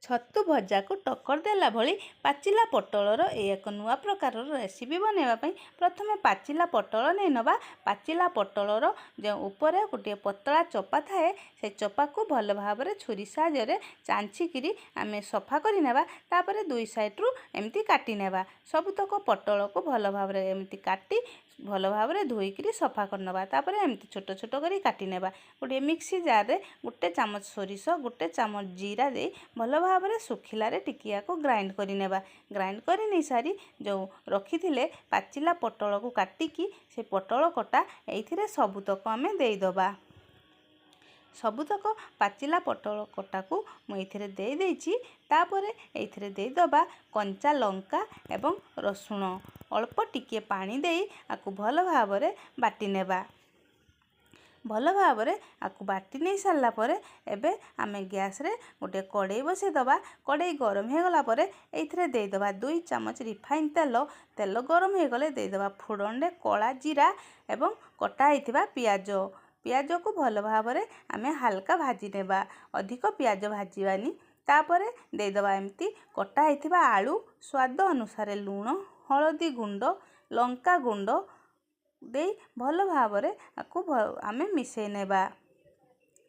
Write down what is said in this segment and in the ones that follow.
छतु भजा को टक्कर देला भली पाचिला पटलर एक नुआ प्रकार रेसिपी बनवाई प्रथम पाचिला पटल नहीं नवा। पाचिला पटलर जो ऊपर गोटे पतला चपा थाए से चपा को भल भाव छुरी साहाय्य चांचिकी आम सफा करनेबा। तापर दुई साइड्रु एमती काटी नेबा। सबुतक पटल को भल भाव एमती काटी भल भाव धोईकी सफा करनबा। तापर एमती छोट छोट करी काटी नेबा। गोटे मिक्सी जार रे गोटे चामच सोरिष गोटे चामच जीरा दे भल भाव सुखिलार टिकिया को ग्राइंड कर नेबा। ग्राइंड कर नहीं सारी जो रखी थिले पाचिला पटल को काटिकी से पटल कटा एइथिरे सबुतक आमे देइदबा। सबुतक पाचिला पटल कटा को मुझे दे देइछि। तापरे एइथिरे देइदबा कंचा लंका एवं रसुण अल्प टिके पानी देई आकु भल भाव बाटी नेबा। भल भाव आकु बाटी नहीं सारा पर एबे आमे गैस रे गोटे कड़ाई बसई दबा। कड़ाई गरम हो गला पर एइथिरे देइदबा 2 चामच रिफाइन तेल। तेल गरम हो गले देइदबा फोड़न रे कला जीरा एवं कटा होइथिबा पियाज। पियाज को भल भाव आमे हल्का भाजी नेबा, अधिक पियाज भाजीबानी। तापरे देइदबा एमती कटा होइथिबा आलू, स्वाद अनुसार लूण, हळदी गुंड, लंका गुंड दे भल भाव आकु आमे मिसई नेबा।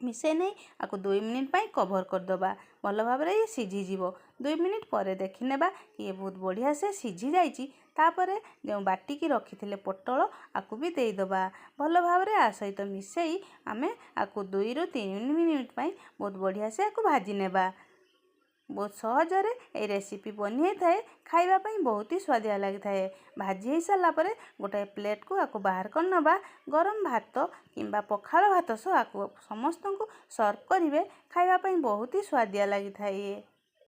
मिसई नहीं आकु 2 मिनिट पाई कवर करदबा। भल भाव ये सीझी जीवो। 2 मिनिट पर देखि नेबा कि ये बहुत बढ़िया से सीझी जाइछि। तापरे जो बाटिकी रखिथिले पटल आकु भी देइदबा। भल भाव आ सहित मिसई आमे आकु 2 रु 3 मिनिट पाई बहुत बढ़िया से आकु भाजी नेबा। बहुत सहजरे ये रेसिपी बनी थाए। खाइबा पई बहुत ही स्वादिया लगी थाए। भाजी हो सारा पर गोटे प्लेट को आकु बाहर कर नबा। गरम भात किंबा पखाल भात सह आकु समस्त को सर्व करिवे। खाइबा पई बहुत ही स्वादिया लगी थाए।